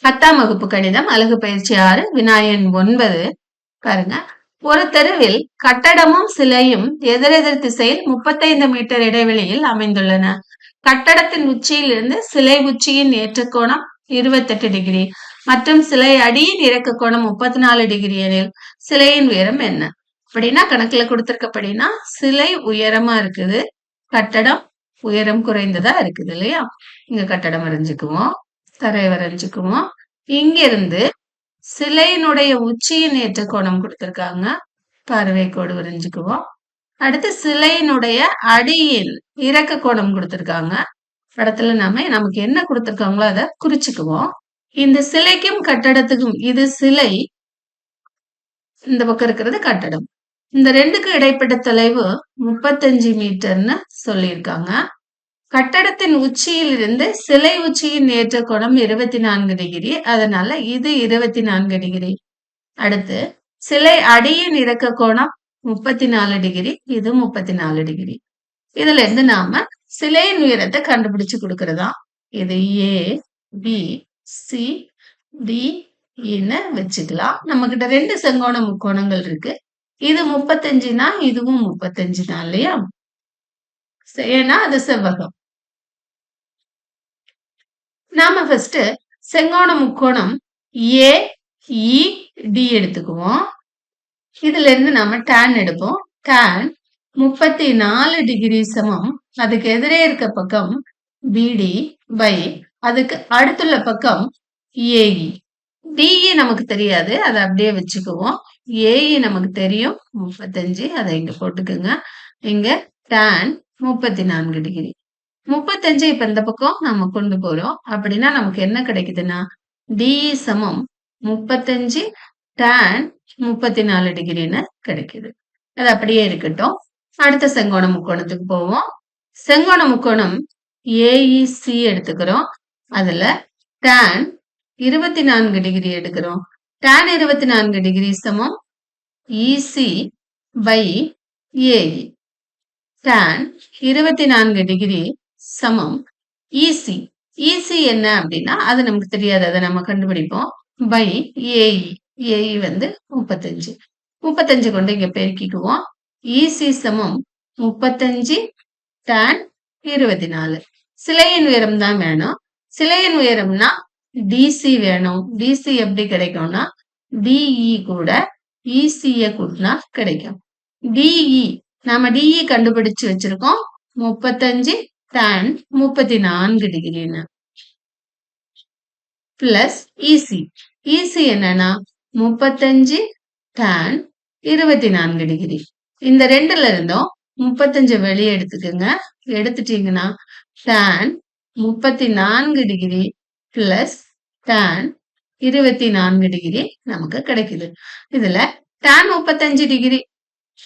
10ஆம் வகுப்பு கணிதம் அலகு பயிற்சி 6 வினாயன் 9 பாருங்க. ஒரு தெருவில் கட்டடமும் சிலையும் எதிரெதிர் திசையில் 35 மீட்டர் இடைவெளியில் அமைந்துள்ளன. கட்டடத்தின் உச்சியில் இருந்து சிலை உச்சியின் ஏற்ற கோணம் 28 டிகிரி மற்றும் சிலை அடியின் இறக்க கோணம் 34 டிகிரி எனில் சிலையின் உயரம் என்ன? அப்படின்னா கணக்குல கொடுத்திருக்கப்படினா சிலை உயரமா இருக்குது, கட்டடம் உயரம் குறைந்ததா இருக்குது இல்லையா? இங்க கட்டடம் வரைஞ்சுக்குவோம், தரை வரைஞ்சுக்குவோம். இங்க இருந்து சிலையினுடைய உச்சியின் ஏற்ற கோணம் கொடுத்திருக்காங்க, பார்வை கோடு வரைஞ்சுக்குவோம். அடுத்து சிலையினுடைய அடியின் இறக்க கோணம் கொடுத்திருக்காங்க. படத்துல நமக்கு என்ன கொடுத்திருக்காங்களோ அதை குறிச்சுக்குவோம். இந்த சிலைக்கும் கட்டடத்துக்கும், இது சிலை, இந்த பக்கம் இருக்கிறது கட்டடம். இந்த ரெண்டுக்கும் இடைப்பட்ட தொலைவு 35 மீட்டர்னு சொல்லியிருக்காங்க. கட்டடத்தின் உச்சியில் இருந்து சிலை உச்சியின் ஏற்ற கோணம் 24 டிகிரி. அதனால இது 24 டிகிரி. அடுத்து சிலை அடியின் இறக்க கோணம் 34 டிகிரி, இது 34 டிகிரி. இதுல இருந்து நாம சிலையின் உயரத்தை கண்டுபிடிச்சு கொடுக்கறதா. இது ஏ பி சி டி ன்னு வச்சுக்கலாம். நம்ம கிட்ட 2 செங்கோண முக்கோணங்கள் இருக்கு. இது 35னா இதுவும் 35 தான் இல்லையா? ஏன்னா அது செவ்வகம். நாம ஃபர்ஸ்ட் செங்கோண முக்கோணம் ஏ இ டி எடுத்துக்குவோம். இதுல இருந்து நாம tan எடுப்போம். tan 34 டிகிரி சமம் அதுக்கு எதிரே இருக்க பக்கம் பிடி பை அதுக்கு அடுத்துள்ள பக்கம் ஏஇ. டிஇ நமக்கு தெரியாது, அதை அப்படியே வச்சுக்குவோம். ஏஇ நமக்கு தெரியும் 35, அதை இங்க போட்டுக்குங்க. இங்க tan 34 டிகிரி. 35 இப்ப இந்த பக்கம் நம்ம கொண்டு போறோம். அப்படின்னா நமக்கு என்ன கிடைக்குதுன்னா டிஇ சமம் 35 tan 34 டிகிரின்னு கிடைக்குது. அது அப்படியே இருக்கட்டும். அடுத்த செங்கோண முக்கோணத்துக்கு போவோம். செங்கோண முக்கோணம் ஏஇசி எடுத்துக்கிறோம். அதுல tan 24 டிகிரி எடுக்கிறோம். tan 24 டிகிரி சமம் EC by AE. tan 24 degree சமம் இசி. இசி என்ன அப்படின்னா அது நமக்கு தெரியாது, அதை நம்ம கண்டுபிடிப்போம். By AE. ஏஇ 35. 35 கொண்டு இங்க பெருக்கிக்குவோம். இசி சமம் 35 tan 24. சிலையின் உயரம் தான் வேணும். சிலையின் உயரம்னா டிசி வேணும். டிசி எப்படி கிடைக்கும்னா டிஇ கூட இசிய கூட்டினா கிடைக்கும். டிஇ நாம டிஇ கண்டுபிடிச்சு வச்சிருக்கோம் 35 tan 34 டிகிரின்னு. பிளஸ் இசி. இசி என்னன்னா 35 tan 24 டிகிரி. இந்த ரெண்டுல இருந்தும் 35 வெளியே எடுத்துக்கோங்க. எடுத்துட்டீங்கன்னா tan 34 degree plus tan 24 degree நமக்கு கிடைக்குது. இதுல tan 35 டிகிரி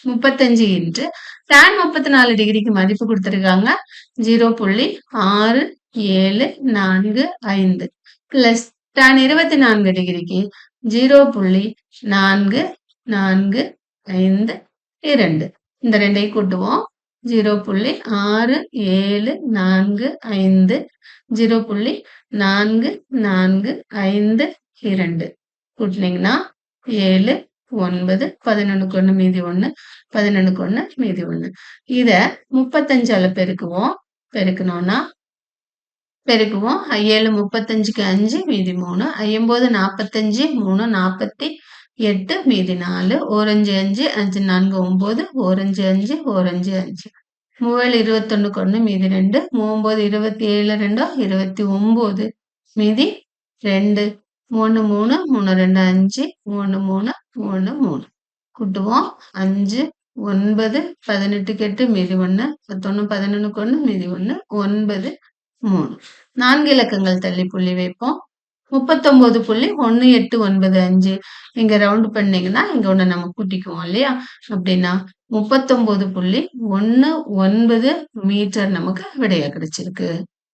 35 இன்ட்டு tan 34 டிகிரிக்கு மதிப்பு கொடுத்திருக்காங்க 0.6745 பிளஸ் tan 24 டிகிரிக்கு 0.4452. இந்த ரெண்டையும் கூட்டுவோம். 0.6745 0.4452 கூட்டினீங்கன்னா 7 9 11க்கு 1 மீதி 1 11க்கு 1 மீதி 1. இத 35ஆல பெருக்குவோம். பெருக்கணும்னா பெருக்குவோம். 7 35க்கு 5 மீதி 3 9 45 3 48 மீதி 4 5 5 5 4 9 5 5 5 5 3 21க்கு 1 மீதி 2 9 27 2 29 மீதி 2 3 3 3 2 5 3 3 3 3 கூட்டுவோம். 5 9 18க்கு 8 மீதி 1 11 11க்கு 1 மீதி 1 9 3. 4 இலக்கங்கள் தள்ளி புள்ளி வைப்போம். 39.1895 இங்க ரவுண்ட் பண்ணீங்கன்னா இங்க ஒண்ணு நம்ம கூட்டிக்குவோம் இல்லையா? அப்படின்னா 39.19 மீட்டர் நமக்கு விடையா கிடைச்சிருக்கு.